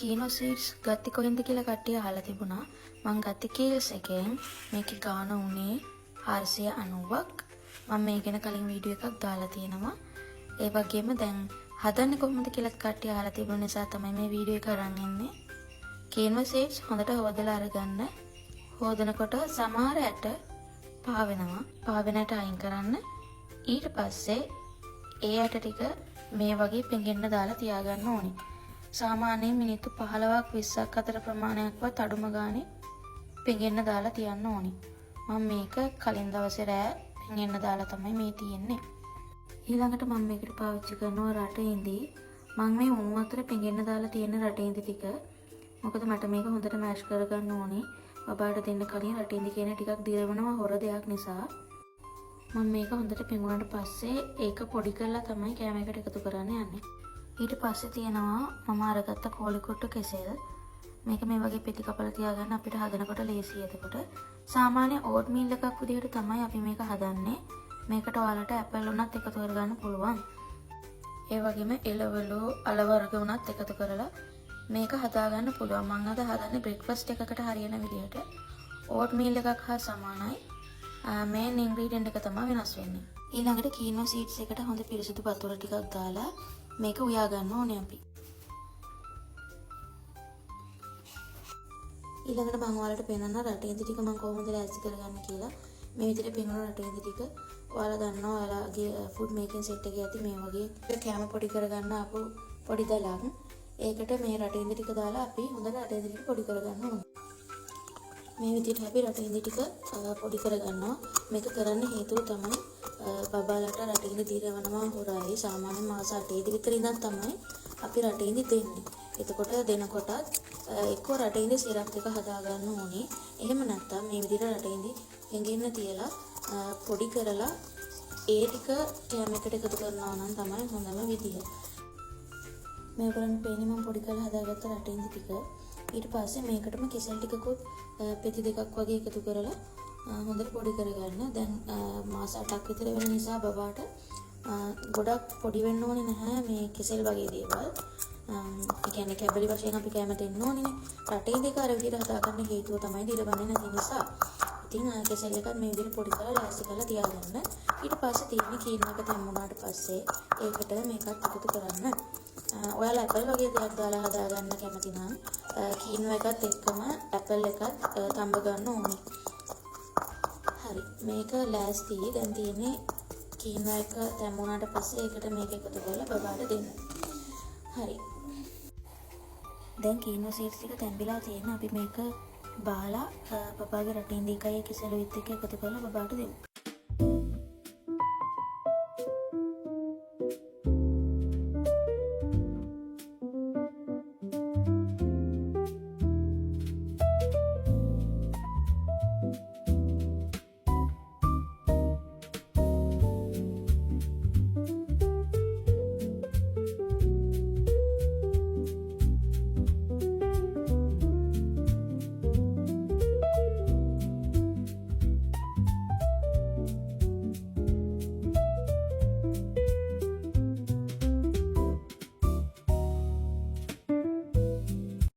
කීනෝ seeds ගත්තේ කොහෙන්ද කියලා කට්ටිය අහලා තිබුණා. මං ගත්තේ කීල්ස් එකෙන්. මේකේ ගාණ උනේ 490ක්. මම මේ ගැන කලින් වීඩියෝ එකක් දාලා තියෙනවා. ඒ වගේම දැන් හදන්නේ කොහොමද කියලා කට්ටිය අහලා තිබුණ නිසා තමයි මේ වීඩියෝ එක අරන් ඉන්නේ. කීනෝ සීඩ්ස් හොඳට හොදලා අරගන්න. හොදනකොට සමහර ඇට පාවෙනවා. පාවෙන ඇට අයින් කරන්න. ඊට පස්සේ ඒ ඇට ටික මේ වගේ පෙඟෙන්න දාලා තියාගන්න ඕනේ. සාමාන්‍යයෙන් මිනිත්තු 15ක් 20ක් අතර ප්‍රමාණයක්වත් අඩුම ගානේ පෙඟෙන්න දාලා තියන්න ඕනි. මම මේක කලින් දවසේ රෑ පෙඟෙන්න දාලා තමයි මේ තියෙන්නේ. ඊළඟට මම මේකට පාවිච්චි කරනවා රටේන්දි. මම මේ උණු අතර පෙඟෙන්න දාලා තියෙන රටේන්දි ටික. මොකද මට මේක හොඳට මෑෂ් කරගන්න ඕනේ. බබාට දෙන්න කලින් රටේන්දි කියන ටිකක් දිරවනවා හොර දෙයක් නිසා. මම මේක හොඳට පෙඟුනට පස්සේ ඒක පොඩි කරලා තමයි කෑම එකට එකතු කරන්න යන්නේ. ඊට පස්සේ තියෙනවා මම අරගත්ත කෝලිකොට්ටු කෙසෙල්. මේක මේ වගේ පෙති කපලා තියාගන්න අපිට හදනකොට ලේසියි. එතකොට සාමාන්‍ය ඕට් මීල් එකක් විදිහට තමයි අපි මේක හදන්නේ. මේකට ඔයාලට ඇපල් උනත් එකතු කරගන්න පුළුවන්. ඒ වගේම එළවලු අල වර්ග උනත් එකතු කරලා මේක හදාගන්න පුළුවන්. මම අද හදන්නේ බ්‍රෙක්ෆාස්ට් එකකට හරියන විදිහට. ඕට් මීල් එකක් හා සමානයි. මේන් ඉන්ග්‍රීඩියන්ට් එක තමයි වෙනස් වෙන්නේ. ඊළඟට කීනෝ සීඩ්ස් එකට හොඳ පිරිසිදු වතුර ටිකක් දාලා මේක උයා ගන්න ඕනේ අපි. ඊළඟට මම ඔයාලට පෙන්නන්න රටේන්දි ටික මම කොහොමද ලෑස්ති කරගන්නේ කියලා. මේ විදිහට පෙන්වන රටේන්දි ටික ඔයාලා දන්නවා ඔයාලගේ ෆුඩ් මේකින් සෙට් එකේ ඇති මේ වගේ කැම පොඩි කරගන්න ආපු පොඩි දලක්. ඒකට මේ රටේන්දි ටික දාලා අපි හොඳට රටේන්දි ටික පොඩි කරගන්න ඕනේ. මේ විදිහට අපි රටේන්දි ටික පොඩි කරගන්නවා. මේක කරන්න හේතුව තමයි බබාලට රටේන්දි දිරවනවා හොරයි. සාමාන්‍යයෙන් මාස 8 විතර ඉඳන් තමයි අපි රටේන්දි දෙන්නේ. එතකොට දෙනකොටත් එක්ක රටේන්දි සිරප් එක හදා ගන්න ඕනේ. එහෙම නැත්නම් මේ විදිහට රටේන්දි හැංගෙන්න තියලා පොඩි කරලා ඒ ටික කෑම එකට එකතු කරනවා නම් තමයි හොඳම විදිහ. මේකෙන් පේන්නේ මම පොඩි කරලා හදාගත්ත රටේන්දි ටික. ඊට පස්සේ මේකටම කෙසෙල් ටිකකුත් පෙති දෙකක් වගේ එකතු කරලා හොඳට පොඩි කරගන්න. දැන් මාස 8ක් විතර වෙන නිසා බබාට ගොඩක් පොඩි වෙන්න ඕනේ නැහැ මේ කෙසෙල් වගේ දේවල්. ඒ කියන්නේ කැබලි වශයෙන් අපි කැම දෙන්න ඕනේ. රටේ දෙක අර විදිහට හදාගන්න හේතුව තමයි දිරවන්නේ නැති නිසා. ඉතින් කෙසෙල් එකත් මේ විදිහට පොඩි කරලා ලෑස්ති කරලා තියාගන්න. ඊට පස්සේ තියෙන්නේ කීනෝ එක තැම්බුණාට පස්සේ ඒකට මේකත් එකතු කරන්න. ඔයාලා ඇපල් වගේ දෙයක් දාලා හදාගන්න කැමති නම් කීනෝ එකත් එක්කම ඇපල් එකත් තඹ ගන්න ඕනේ. හරි. මේක ලෑස්ති. දැන් තියෙන්නේ කීනෝ එක තැම්බුණාට පස්සේ ඒකට මේක එකතු කරලා බබාට දෙන්න. හරි. දැන් කීනෝ සීඩ්ස් ටික තැම්බිලා තියෙන අපි මේක බාලා බබාගේ රටින් දීකයේ කෙසෙලුත් එක්ක එකතු කරලා බබාට දෙමු.